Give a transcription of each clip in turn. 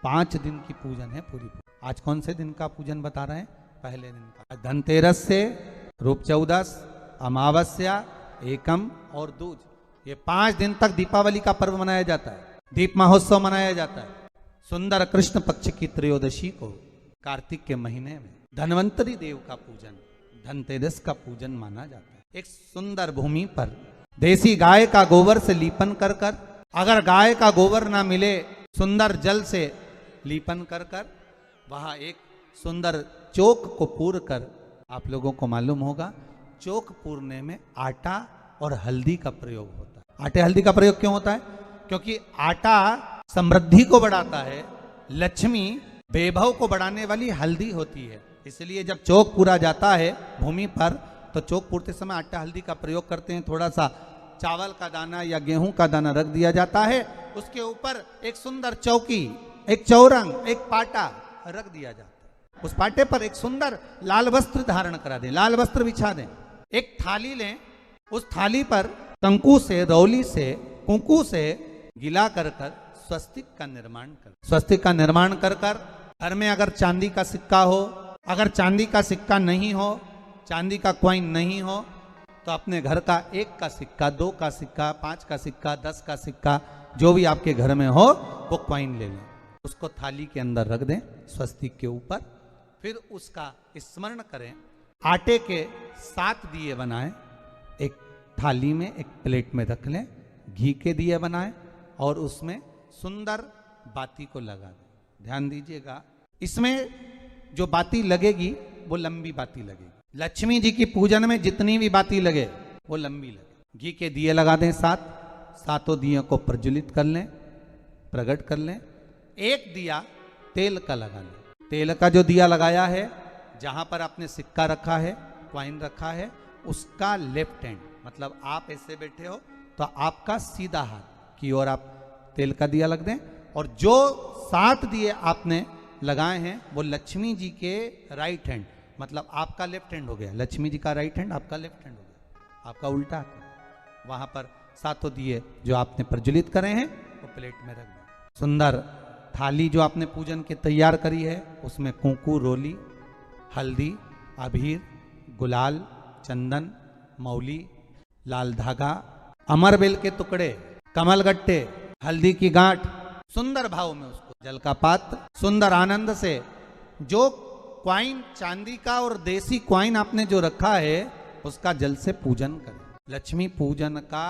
5 दिन की पूजन है पूरी। आज कौन से दिन का पूजन बता रहे हैं? पहले दिन का। धनतेरस से रूप चौदस, अमावस्या, एकम और दूज, ये 5 दिन तक दीपावली का पर्व मनाया जाता है, दीप महोत्सव मनाया जाता है। सुंदर कृष्ण पक्ष की त्रयोदशी को कार्तिक के महीने में धन्वंतरी देव का पूजन, धनतेरस का पूजन माना जाता है। एक सुंदर भूमि पर देसी गाय का गोबर से लीपन कर कर, अगर गाय का गोबर ना मिले सुंदर जल से लीपन कर कर, वहां एक सुंदर चौक को पूर कर, आप लोगों को मालूम होगा चौक पूरने में आटा और हल्दी का प्रयोग होता है। आटे हल्दी का प्रयोग क्यों होता है? क्योंकि आटा समृद्धि को बढ़ाता है, लक्ष्मी वैभव को बढ़ाने वाली हल्दी होती है। इसलिए जब चौक पूरा जाता है भूमि पर तो चौक पूरते समय आटा हल्दी का प्रयोग करते हैं। थोड़ा सा चावल का दाना या गेहूं का दाना रख दिया जाता है, उसके ऊपर एक सुंदर चौकी, एक चौरंग, एक पाटा रख दिया जाता है। उस पाटे पर एक सुंदर लाल वस्त्र धारण करा दें, लाल वस्त्र बिछा दें। एक थाली लें, उस थाली पर कंकु से, रौली से, कुंकू से गिला कर कर स्वस्तिक का निर्माण कर, स्वस्तिक का निर्माण कर कर घर में अगर चांदी का सिक्का हो, अगर चांदी का सिक्का नहीं हो, चांदी का कॉइन नहीं हो, तो अपने घर का 1 का सिक्का, 2 का सिक्का, 5 का सिक्का, 10 का सिक्का, जो भी आपके घर में हो वो कॉइन ले लें, उसको थाली के अंदर रख दें स्वस्तिक के ऊपर। फिर उसका स्मरण करें। आटे के 7 दिए बनाएं, एक थाली में, एक प्लेट में रख लें, घी के दिए बनाएं और उसमें सुंदर बाती को लगा दें। ध्यान दीजिएगा, इसमें जो बाती लगेगी वो लंबी बाती लगेगी। लक्ष्मी जी की पूजन में जितनी भी बाती लगे वो लंबी लगे। घी के दिए लगा दें 7, सातों दियों को प्रज्वलित कर लें, प्रकट कर लें। एक दिया तेल का लगा लें। तेल का जो दिया लगाया है, जहां पर आपने सिक्का रखा है, कॉइन रखा है, उसका लेफ्ट हैंड, मतलब आप ऐसे बैठे हो तो आपका सीधा हाथ की ओर आप तेल का दिया लग दें। और जो 7 दिए आपने लगाए हैं वो लक्ष्मी जी के राइट हैंड, मतलब आपका लेफ्ट हैंड हो गया, लक्ष्मी जी का राइट हैंड, आपका लेफ्ट हैंड हो गया, आपका उल्टा हाथ। वहां पर 7 दिए जो आपने प्रज्वलित करे हैं वो प्लेट में रख दें। सुंदर थाली जो आपने पूजन के तैयार करी है उसमें कुंकू, रोली, हल्दी, अबीर, गुलाल, चंदन, मौली, लाल धागा, अमरबेल के टुकड़े, कमलगट्टे, हल्दी की गांठ, सुंदर भाव में उसको, जल का पात्र, सुंदर आनंद से जो क्वाइन चांदी का और देसी क्वाइन आपने जो रखा है उसका जल से पूजन करें। लक्ष्मी पूजन का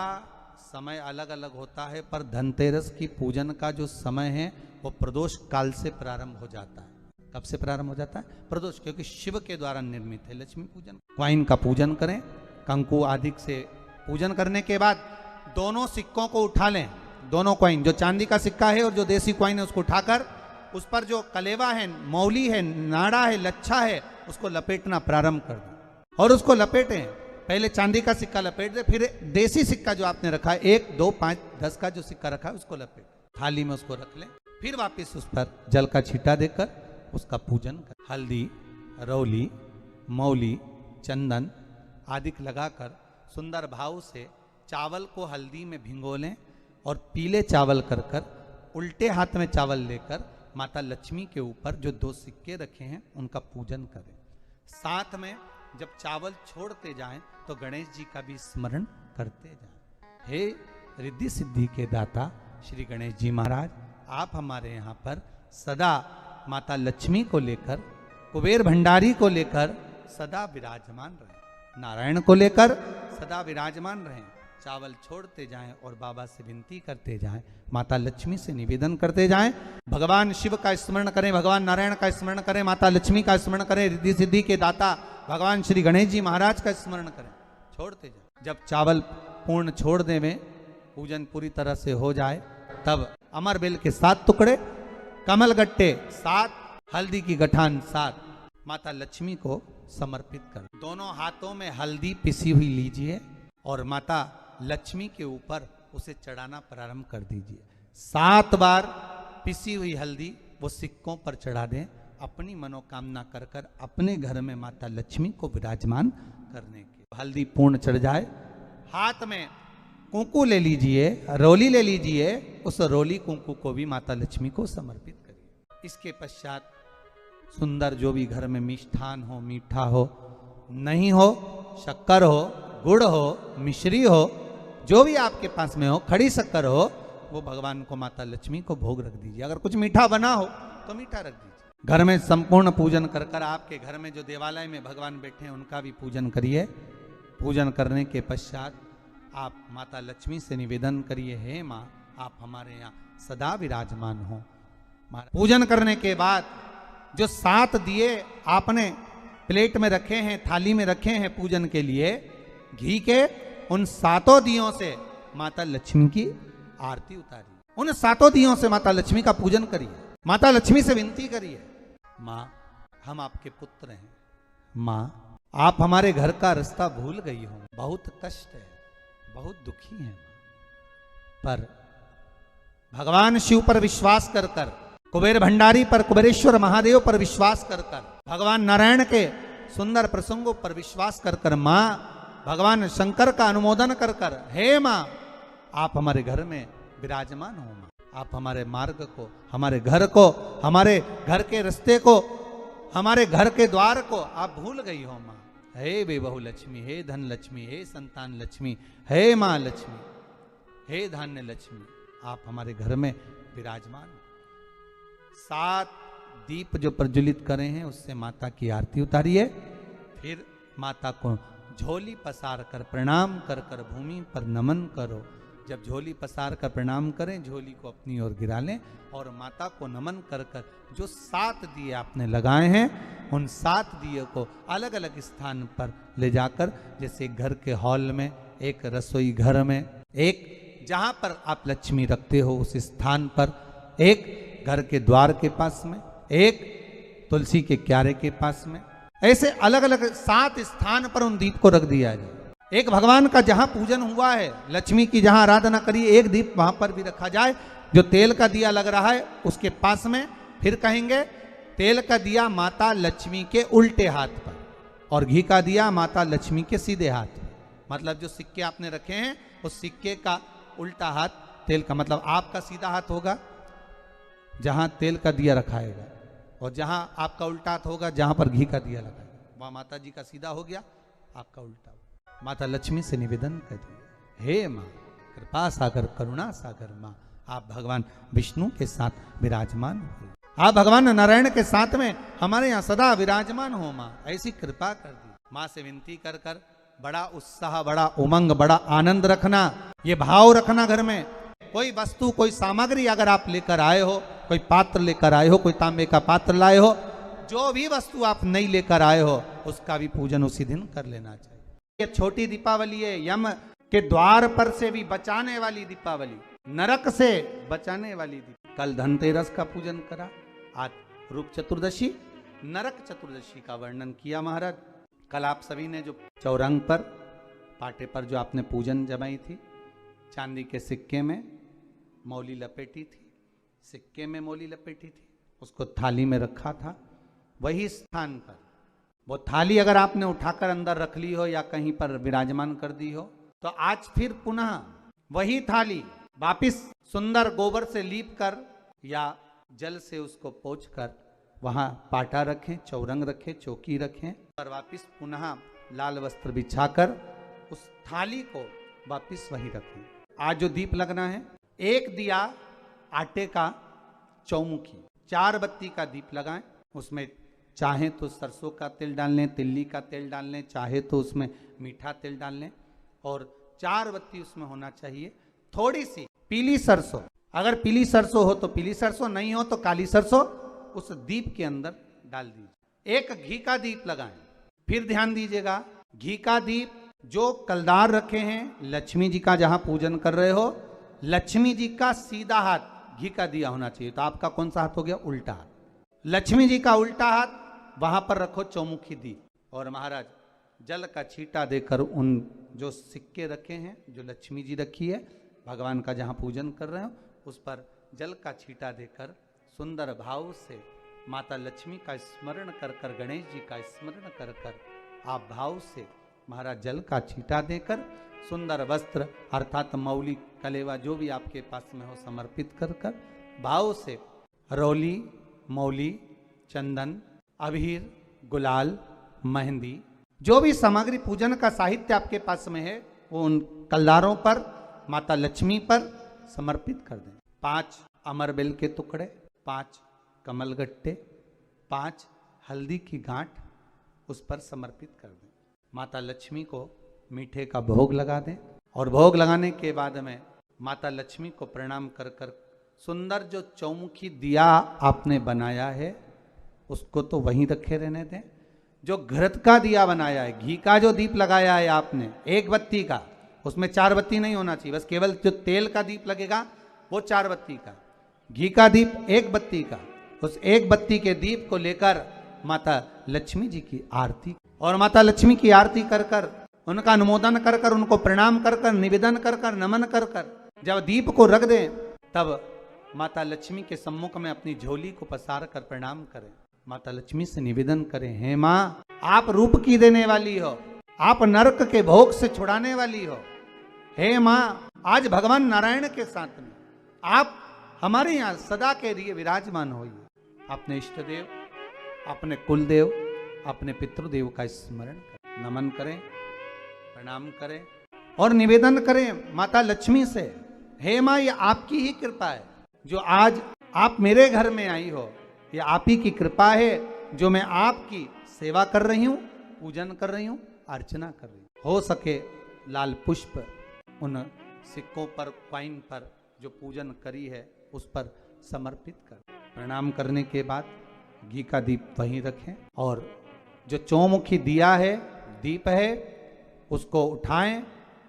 समय अलग अलग होता है, पर धनतेरस की पूजन का जो समय है वो प्रदोष काल से प्रारंभ हो जाता है। कब से प्रारंभ हो जाता है? प्रदोष, क्योंकि शिव के द्वारा निर्मित है लक्ष्मी पूजन। क्वाइन का पूजन करें, कंकु आदि से पूजन करने के बाद दोनों सिक्कों को उठा लें, दोनों क्वाइन, जो चांदी का सिक्का है और जो देसी क्वाइन है उसको उठाकर उस पर जो कलेवा है, मौली है, नाड़ा है, लच्छा है, उसको लपेटना प्रारंभ कर दें और उसको लपेटें। पहले चांदी का सिक्का लपेट दे, फिर देसी सिक्का जो आपने रखा है 1, 2, 5, 10 का जो सिक्का रखा है उसको लपेट थाली में उसको रख लें। फिर वापस उस पर जल का छींटा देकर उसका पूजन कर, हल्दी, रौली, मौली, चंदन आदि लगाकर सुंदर भाव से चावल को हल्दी में भिगो लें और पीले चावल कर कर उल्टे हाथ में चावल लेकर माता लक्ष्मी के ऊपर जो 2 सिक्के रखे हैं उनका पूजन करें। साथ में जब चावल छोड़ते जाएं तो गणेश जी का भी स्मरण करते जाएं। हे रिद्धि सिद्धि के दाता श्री गणेश जी महाराज, आप हमारे यहाँ पर सदा माता लक्ष्मी को लेकर, कुबेर भंडारी को लेकर सदा विराजमान रहें, नारायण को लेकर सदा विराजमान रहें। चावल छोड़ते जाएं और बाबा से विनती करते जाएं, माता लक्ष्मी से निवेदन करते जाएं। भगवान शिव का स्मरण करें, भगवान नारायण का स्मरण करें, माता लक्ष्मी का स्मरण करें, रिद्धि सिद्धि के दाता भगवान श्री गणेश जी महाराज का स्मरण करें, छोड़ते जाएं। जब चावल पूर्ण छोड़ दे में पूजन पूरी तरह से हो जाए तब अमरबेल के 7 टुकड़े, कमलगट्टे 7, हल्दी की गठान 7 माता लक्ष्मी को समर्पित कर। दोनों हाथों में हल्दी पिसी हुई लीजिए और माता लक्ष्मी के ऊपर उसे चढ़ाना प्रारंभ कर दीजिए। 7 बार पिसी हुई हल्दी वो सिक्कों पर चढ़ा दें, अपनी मनोकामना कर कर अपने घर में माता लक्ष्मी को विराजमान करने के। हल्दी पूर्ण चढ़ जाए, हाथ में कुंकू ले लीजिए, रोली ले लीजिए, उस रोली कुंकू को भी माता लक्ष्मी को समर्पित करिए। इसके पश्चात सुंदर जो भी घर में मिष्ठान हो, मीठा हो, नहीं हो, शक्कर हो, गुड़ हो, मिश्री हो, जो भी आपके पास में हो, खड़ी शक्कर हो, वो भगवान को, माता लक्ष्मी को भोग रख दीजिए। अगर कुछ मीठा बना हो तो मीठा रख दीजिए। घर में संपूर्ण पूजन कर कर आपके घर में जो देवालय में भगवान बैठे हैं उनका भी पूजन करिए। पूजन करने के पश्चात आप माता लक्ष्मी से निवेदन करिए, हे माँ आप हमारे यहाँ सदा विराजमान हो। पूजन करने के बाद जो 7 दिए आपने प्लेट में रखे हैं, थाली में रखे हैं पूजन के लिए, घी के, उन 7 दियों से माता लक्ष्मी की आरती उतारिए। उन 7 दियों से माता लक्ष्मी का पूजन करिए। माता लक्ष्मी से विनती करिए, माँ हम आपके पुत्र हैं, माँ आप हमारे घर का रास्ता भूल गई हो, बहुत कष्ट है, बहुत दुखी हैं, पर भगवान शिव पर विश्वास कर कर, कुबेर भंडारी पर, कुबेरेश्वर महादेव पर विश्वास कर कर, भगवान नारायण के सुंदर प्रसंगों पर विश्वास कर कर, माँ भगवान शंकर का अनुमोदन कर कर, हे माँ आप हमारे घर में विराजमान हो, माँ आप हमारे मार्ग को, हमारे घर को, हमारे घर के रास्ते को, हमारे घर के द्वार को आप भूल गई हो माँ। हे बेबहु लक्ष्मी, हे धन लक्ष्मी, हे संतान लक्ष्मी, हे माँ लक्ष्मी, हे धान्य लक्ष्मी, आप हमारे घर में विराजमान हो। 7 दीप जो प्रज्वलित करे हैं उससे माता की आरती उतारिए। फिर माता को झोली पसार कर प्रणाम कर कर भूमि पर नमन करो। जब झोली पसार कर प्रणाम करें, झोली को अपनी ओर गिरा लें और माता को नमन कर कर जो 7 दिए आपने लगाए हैं उन 7 दिए को अलग अलग स्थान पर ले जाकर, जैसे घर के हॉल में, एक रसोई घर में, एक जहां पर आप लक्ष्मी रखते हो उस स्थान पर, एक घर के द्वार के पास में, एक तुलसी के क्यारे के पास में, ऐसे अलग अलग 7 स्थान पर उन दीप को रख दिया जाए। एक भगवान का जहां पूजन हुआ है, लक्ष्मी की जहां आराधना करी, एक दीप वहां पर भी रखा जाए। जो तेल का दिया लग रहा है उसके पास में, फिर कहेंगे तेल का दिया माता लक्ष्मी के उल्टे हाथ पर और घी का दिया माता लक्ष्मी के सीधे हाथ पर। मतलब जो सिक्के आपने रखे हैं उस सिक्के का उल्टा हाथ तेल का, मतलब आपका सीधा हाथ होगा जहां तेल का दिया रखाएगा, और जहां आपका उल्टा हाथ होगा जहां पर घी का दिया लगाएगा, वहां माता जी का सीधा हो गया, आपका उल्टा हो। माता लक्ष्मी से निवेदन करिए, हे माँ कृपा सागर, करुणा सागर माँ आप भगवान विष्णु के साथ विराजमान हो, आप भगवान नारायण के साथ में हमारे यहाँ सदा विराजमान हो माँ, ऐसी कृपा कर दी। माँ से विनती कर कर बड़ा उत्साह, बड़ा उमंग, बड़ा आनंद रखना, ये भाव रखना। घर में कोई वस्तु, कोई सामग्री अगर आप लेकर आए हो, कोई पात्र लेकर आए हो, कोई तांबे का पात्र लाए हो, जो भी वस्तु आप नहीं लेकर आए हो उसका भी पूजन उसी दिन कर लेना चाहिए। ये छोटी दीपावली है, यम के द्वार पर से भी बचाने वाली दीपावली, नरक से बचाने वाली दीपावली। कल धनतेरस का पूजन करा, आज रूप चतुर्दशी, नरक चतुर्दशी का वर्णन किया महाराज। कल आप सभी ने जो चौरंग पर, पाटे पर जो आपने पूजन जमाई थी, चांदी के सिक्के में मौली लपेटी थी, सिक्के में मौली लपेटी थी, उसको थाली में रखा था, वही स्थान पर वो थाली अगर आपने उठाकर अंदर रख ली हो या कहीं पर विराजमान कर दी हो, तो आज फिर पुनः वही थाली वापिस सुंदर गोबर से लीप कर या जल से उसको पोंछ कर वहां पाटा रखें, चौरंग रखें, चौकी रखें और वापिस पुनः लाल वस्त्र बिछाकर उस थाली को वापिस वही रखें। आज जो दीप लगना है, एक दिया आटे का चौमुखी, 4 बत्ती का दीप लगाएं, उसमें चाहे तो सरसों का तेल डाल लें, तिल्ली का तेल डाल लें, चाहे तो उसमें मीठा तेल डाल लें, और 4 बत्ती उसमें होना चाहिए। थोड़ी सी पीली सरसों, अगर पीली सरसों हो तो पीली सरसों, नहीं हो तो काली सरसों उस दीप के अंदर डाल दीजिए। एक घी का दीप लगाएं। फिर ध्यान दीजिएगा, घी का दीप जो कलदार रखे हैं, लक्ष्मी जी का जहां पूजन कर रहे हो, लक्ष्मी जी का सीधा हाथ घी का दिया होना चाहिए। तो आपका कौन सा हाथ हो गया? उल्टा हाथ। लक्ष्मी जी का उल्टा हाथ वहां पर रखो चौमुखी दीप, और महाराज जल का छींटा देकर उन जो सिक्के रखे हैं, जो लक्ष्मी जी रखी है, भगवान का जहां पूजन कर रहे हो, उस पर जल का छींटा देकर सुंदर भाव से माता लक्ष्मी का स्मरण कर कर, गणेश जी का स्मरण कर कर आप भाव से महाराज जल का छींटा देकर सुंदर वस्त्र अर्थात मौली, कलेवा जो भी आपके पास में हो समर्पित कर कर भाव से रौली मौली, चंदन, अबीर, गुलाल, मेहंदी, जो भी सामग्री पूजन का साहित्य आपके पास में है वो उन कलदारों पर, माता लक्ष्मी पर समर्पित कर दें। 5 अमरबेल के टुकड़े, 5 कमलगट्टे, 5 हल्दी की गांठ उस पर समर्पित कर दें। माता लक्ष्मी को मीठे का भोग लगा दें और भोग लगाने के बाद में माता लक्ष्मी को प्रणाम कर कर सुंदर जो चौमुखी दिया आपने बनाया है उसको तो वहीं रखे रहने दें। जो घृत का दिया बनाया है, घी का जो दीप लगाया है आपने, एक बत्ती का, उसमें 4 बत्ती नहीं होना चाहिए, बस केवल जो तेल का दीप लगेगा वो 4 बत्ती का, घी का दीप 1 बत्ती का, उस 1 बत्ती के दीप को लेकर माता लक्ष्मी जी की आरती, और माता लक्ष्मी की आरती कर कर उनका अनुमोदन कर कर, उनको प्रणाम कर कर, निवेदन कर कर, नमन कर कर जब दीप को रख दें तब माता लक्ष्मी के सम्मुख में अपनी झोली को पसार कर प्रणाम करें। माता लक्ष्मी से निवेदन करें, हे माँ आप रूप की देने वाली हो, आप नरक के भोग से छुड़ाने वाली हो। हे माँ आज भगवान नारायण के साथ में आप हमारे यहाँ सदा के लिए विराजमान होइए। अपने इष्ट देव, अपने कुल देव, अपने पितृदेव का स्मरण करें, नमन करें, प्रणाम करें और निवेदन करें माता लक्ष्मी से, हे माँ ये आपकी ही कृपा है जो आज आप मेरे घर में आई हो, ये आप ही की कृपा है जो मैं आपकी सेवा कर रही हूँ, पूजन कर रही हूँ, अर्चना कर रही हूँ। हो सके लाल पुष्प उन सिक्कों पर, क्वाइन पर जो पूजन करी है उस पर समर्पित कर, प्रणाम करने के बाद घी का दीप वहीं रखें और जो चौमुखी दिया है, दीप है, उसको उठाएं,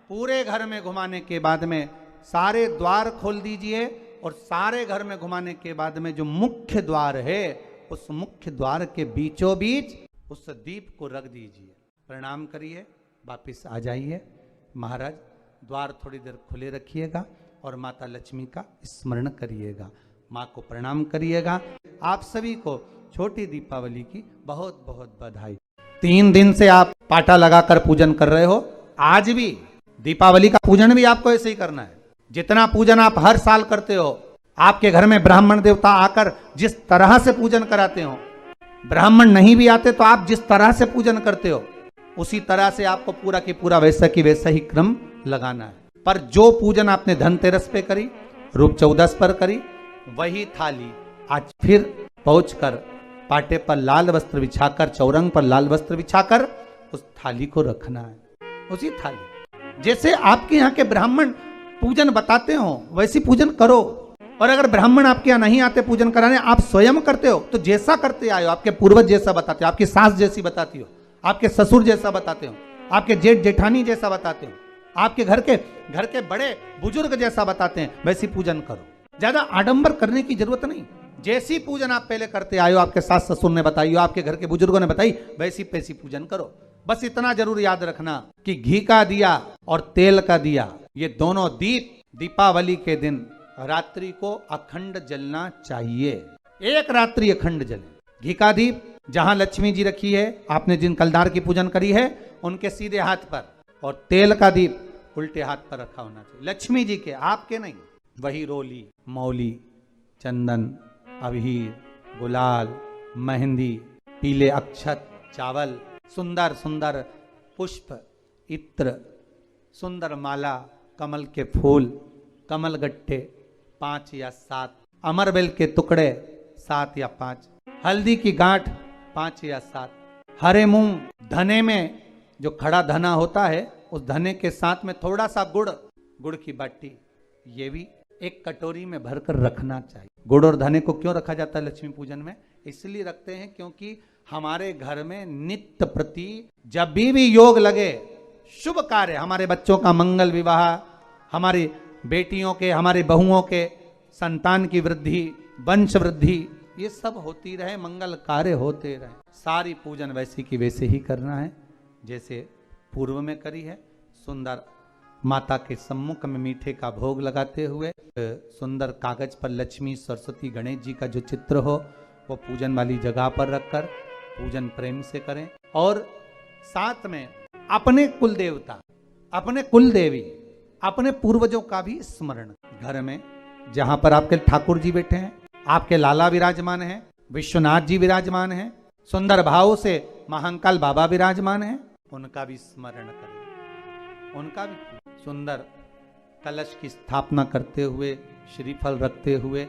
पूरे घर में घुमाने के बाद में सारे द्वार खोल दीजिए और सारे घर में घुमाने के बाद में जो मुख्य द्वार है उस मुख्य द्वार के बीचों बीच उस दीप को रख दीजिए। प्रणाम करिए, वापिस आ जाइए। महाराज द्वार थोड़ी देर खुले रखिएगा और माता लक्ष्मी का स्मरण करिएगा, माँ को प्रणाम करिएगा। आप सभी को छोटी दीपावली की बहुत बहुत बधाई। 3 दिन से आप पाटा लगाकर पूजन कर रहे हो, आज भी दीपावली का पूजन भी आपको ऐसे ही करना है। जितना पूजन आप हर साल करते हो, आपके घर में ब्राह्मण देवता आकर जिस तरह से पूजन कराते हो, ब्राह्मण नहीं भी आते तो आप जिस तरह से पूजन करते हो उसी तरह से आपको पूरा की पूरा वैसा की वैसा ही क्रम लगाना है। पर जो पूजन आपने धनतेरस पे करी, रूप चौदस पर करी, वही थाली आज फिर पहुंचकर पाटे पर लाल वस्त्र बिछाकर, चौरंग पर लाल वस्त्र बिछाकर उस थाली को रखना है। उसी थाली जैसे आपके यहाँ के ब्राह्मण पूजन बताते हो वैसी पूजन करो। और अगर ब्राह्मण आपके यहाँ नहीं आते पूजन कराने, आप स्वयं करते हो तो जैसा करते आए हो, आपके पूर्वज जैसा बताते हो, आपकी सास जैसी बताती हो, आपके ससुर जैसा बताते हो, आपके जेठ जेठानी जैसा बताते हो, आपके घर के बड़े बुजुर्ग जैसा बताते हैं, वैसी पूजन करो। ज्यादा आडंबर करने की जरूरत नहीं। जैसी पूजन आप पहले करते आए हो, आपके सास ससुर ने बताई हो, आपके घर के बुजुर्गों ने बताई, वैसी पूजन करो। बस इतना जरूर याद रखना कि घी का दिया और तेल का दिया, ये दोनों दीप दीपावली के दिन रात्रि को अखंड जलना चाहिए। एक रात्रि अखंड जले। घी का दीप जहां लक्ष्मी जी रखी है, आपने जिन कलदार की पूजन करी है उनके सीधे हाथ पर, और तेल का दीप उल्टे हाथ पर रखा होना चाहिए, लक्ष्मी जी के, आपके नहीं। वही रोली, मौली, चंदन, अबीर, गुलाल, मेहंदी, पीले अक्षत, चावल, सुंदर सुंदर पुष्प, इत्र, सुंदर माला, कमल के फूल, कमल गट्टे 5 या 7, अमरबेल के टुकड़े 7 या 5, हल्दी की गांठ 5 या 7, हरे मूंग, धने में जो खड़ा धना होता है उस धने के साथ में थोड़ा सा गुड़ की बाटी, ये भी एक कटोरी में भरकर रखना चाहिए। गुड़ और धने को क्यों रखा जाता है लक्ष्मी पूजन में? इसलिए रखते हैं क्योंकि हमारे घर में नित्य प्रति जब भी योग लगे, शुभ कार्य, हमारे बच्चों का मंगल विवाह, हमारी बेटियों के, हमारे बहुओं के संतान की वृद्धि, वंश वृद्धि, ये सब होती रहे, मंगल कार्य होते रहे। सारी पूजन वैसे की वैसे ही करना है जैसे पूर्व में करी है। सुंदर माता के सम्मुख में मीठे का भोग लगाते हुए सुंदर कागज पर लक्ष्मी, सरस्वती, गणेश जी का जो चित्र हो वो पूजन वाली जगह पर रखकर पूजन प्रेम से करें। और साथ में अपने कुल देवता, अपने कुल देवी, अपने पूर्वजों का भी स्मरण। घर में जहां पर आपके ठाकुर जी बैठे हैं, आपके लाला विराजमान हैं, विश्वनाथ जी विराजमान हैं, सुंदर भाव से महाकाल बाबा विराजमान हैं, उनका भी स्मरण करें। उनका भी सुंदर कलश की स्थापना करते हुए, श्रीफल रखते हुए,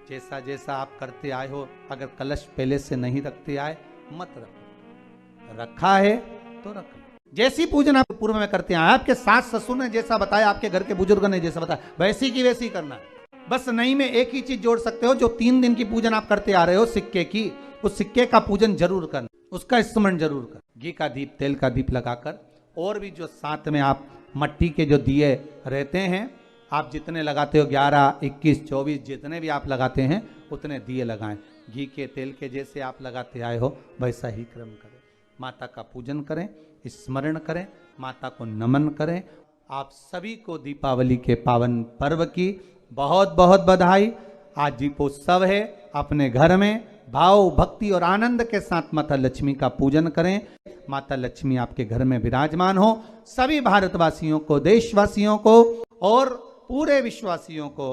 जैसा जैसा आप करते आए हो, अगर कलश पहले से नहीं रखते आए मत रखो, रखा है तो रख लो। जैसी पूजन आप पूर्व में करते आए, आपके सास ससुर ने जैसा बताया, आपके घर के बुजुर्ग ने जैसा बताया, वैसी की वैसी करना है। बस नहीं में एक ही चीज जोड़ सकते हो, जो 3 दिन की पूजन आप करते आ रहे हो सिक्के की, उस सिक्के का पूजन जरूर करना, उसका स्मरण जरूर कर। घी का दीप, तेल का दीप लगाकर, और भी जो साथ में आप मट्टी के जो दिए रहते हैं, आप जितने लगाते हो 11, 21, 24 जितने भी आप लगाते हैं उतने दिए लगाएं। घी के, तेल के जैसे आप लगाते आए हो वैसा ही क्रम करें। माता का पूजन करें, स्मरण करें, माता को नमन करें। आप सभी को दीपावली के पावन पर्व की बहुत बहुत बधाई। आज दीपोत्सव है, अपने घर में भाव, भक्ति और आनंद के साथ माता लक्ष्मी का पूजन करें। माता लक्ष्मी आपके घर में विराजमान हो। सभी भारतवासियों को, देशवासियों को और पूरे विश्वासियों को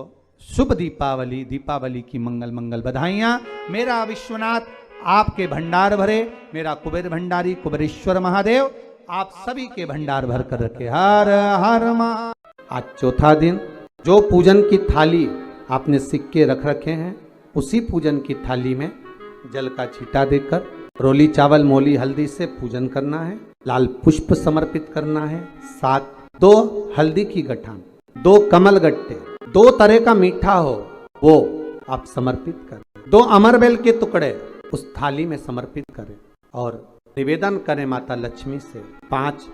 शुभ दीपावली, दीपावली की मंगल मंगल बधाइयां। मेरा विश्वनाथ आपके भंडार भरे, मेरा कुबेर भंडारी कुबेरेश्वर महादेव आप सभी के भंडार भर कर रखे। हर हर महा। आज चौथा दिन, जो पूजन की थाली आपने सिक्के रख रखे हैं, उसी पूजन की थाली में जल का छींटा देकर रोली चावल, मोली, हल्दी से पूजन करना है। लाल पुष्प समर्पित करना है। 2 हल्दी की गठान, 2 कमल गट्टे, 2 तरह का मीठा हो वो आप समर्पित करें। 2 अमरबेल के टुकड़े उस थाली में समर्पित करें और निवेदन करें माता लक्ष्मी से। 5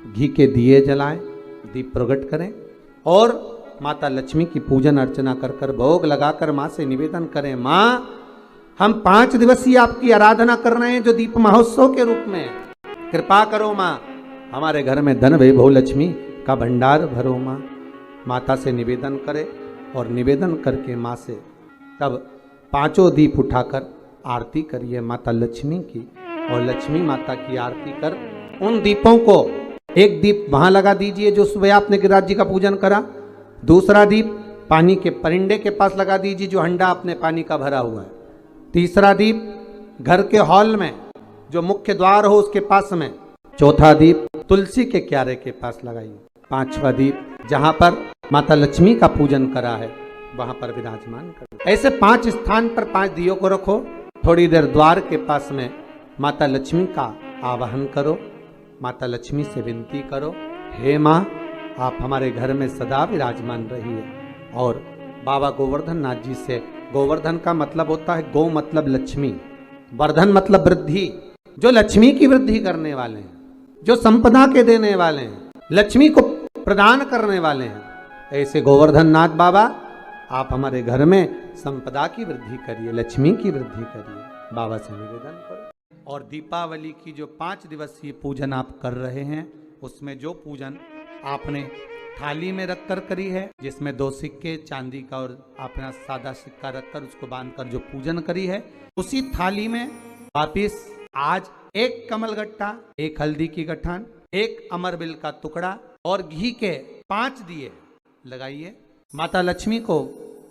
घी के दिए जलाएं, दीप प्रकट करें और माता लक्ष्मी की पूजन अर्चना कर कर, भोग लगाकर माँ से निवेदन करें, माँ हम 5 दिवसीय आपकी आराधना कर रहे हैं जो दीप महोत्सव के रूप में, कृपा करो माँ, हमारे घर में धन वैभव लक्ष्मी का भंडार भरो माँ। माता से निवेदन करें और निवेदन करके माँ से तब 5 दीप उठाकर आरती करिए माता लक्ष्मी की, और लक्ष्मी माता की आरती कर उन दीपों को, एक दीप वहां लगा दीजिए जो सुबह आपने गिरिराज जी का पूजन करा, दूसरा दीप पानी के परिंडे के पास लगा दीजिए जो हंडा अपने पानी का भरा हुआ है, तीसरा दीप घर के हॉल में जो मुख्य द्वार हो उसके पास में, चौथा दीप तुलसी के क्यारे के पास लगाइए, 5वां दीप जहां पर माता लक्ष्मी का पूजन करा है वहां पर विराजमान करो। ऐसे 5 स्थान पर 5 दियों को रखो। थोड़ी देर द्वार के पास में माता लक्ष्मी का आवाहन करो, माता लक्ष्मी से विनती करो, हे माँ आप हमारे घर में सदा विराजमान रहिए। और बाबा गोवर्धन नाथ जी से, गोवर्धन का मतलब होता है गौ मतलब लक्ष्मी, वर्धन मतलब वृद्धि, जो लक्ष्मी की वृद्धि करने वाले हैं, जो संपदा के देने वाले हैं, लक्ष्मी को प्रदान करने वाले हैं, ऐसे गोवर्धन नाथ बाबा आप हमारे घर में संपदा की वृद्धि करिए, लक्ष्मी की वृद्धि करिए, बाबा से निवेदन करो। और दीपावली की जो 5 दिवसीय पूजन आप कर रहे हैं, उसमें जो पूजन आपने थाली में रखकर करी है, जिसमें 2 सिक्के चांदी का और अपना सादा सिक्का रखकर उसको बांधकर जो पूजन करी है, उसी थाली में वापिस आज 1 कमल गट्टा, 1 हल्दी की गठान, 1 अमरबिल का टुकड़ा और घी के 5 दिए लगाइए। माता लक्ष्मी को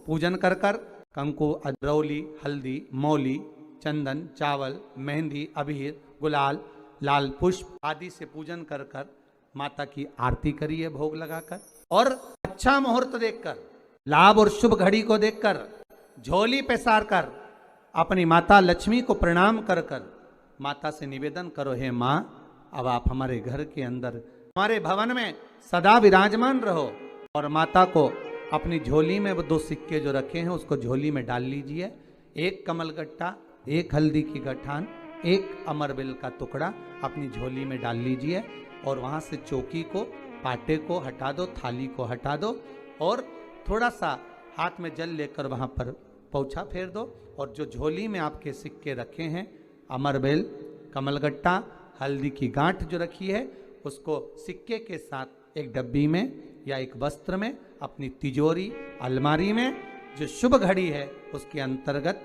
पूजन कर कर कंकु, अदरौली, हल्दी, मौली, चंदन, चावल, मेहंदी, अबीर, गुलाल, लाल पुष्प आदि से पूजन कर कर माता की आरती करिए भोग लगाकर। और अच्छा मुहूर्त देखकर, लाभ और शुभ घड़ी को देखकर, झोली पसार कर अपनी माता लक्ष्मी को प्रणाम कर कर माता से निवेदन करो, हे माँ अब आप हमारे घर के अंदर, हमारे भवन में सदा विराजमान रहो। और माता को अपनी झोली में वो 2 सिक्के जो रखे हैं उसको झोली में डाल लीजिए। 1 कमल गट्टा, 1 हल्दी की गठान, 1 अमरबिल का टुकड़ा अपनी झोली में डाल लीजिए और वहाँ से चौकी को, पाटे को हटा दो, थाली को हटा दो और थोड़ा सा हाथ में जल लेकर वहाँ पर पोंछा फेर दो। और जो झोली में आपके सिक्के रखे हैं, अमरबेल, कमलगट्टा, हल्दी की गांठ जो रखी है, उसको सिक्के के साथ एक डब्बी में या एक वस्त्र में अपनी तिजोरी, अलमारी में जो शुभ घड़ी है उसके अंतर्गत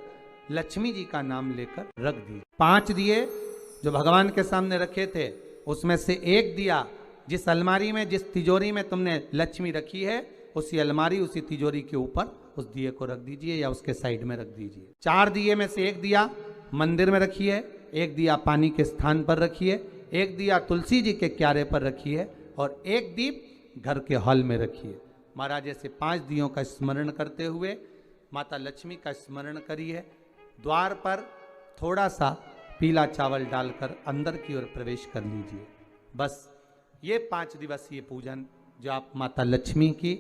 लक्ष्मी जी का नाम लेकर रख दी। 5 दिए जो भगवान के सामने रखे थे उसमें से 1 दिया जिस अलमारी में, जिस तिजोरी में तुमने लक्ष्मी रखी है, उसी अलमारी, उसी तिजोरी के ऊपर उस दिए को रख दीजिए या उसके साइड में रख दीजिए। 4 दिए में से 1 दिया मंदिर में रखिए, एक दिया पानी के स्थान पर रखिए, एक दिया तुलसी जी के क्यारे पर रखिए और एक दीप घर के हॉल में रखिए। महाराज ऐसे 5 दियों का स्मरण करते हुए माता लक्ष्मी का स्मरण करिए। द्वार पर थोड़ा सा पीला चावल डालकर अंदर की ओर प्रवेश कर लीजिए। बस ये 5 दिवसीय पूजन जो आप माता लक्ष्मी की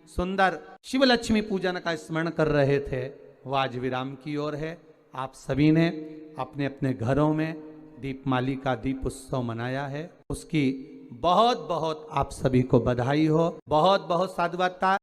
सुंदर शिव लक्ष्मी पूजन का स्मरण कर रहे थे वो आज विराम की ओर है। आप सभी ने अपने अपने घरों में दीपमाली का दीप उत्सव मनाया है, उसकी बहुत बहुत आप सभी को बधाई हो, बहुत बहुत साधुवाद।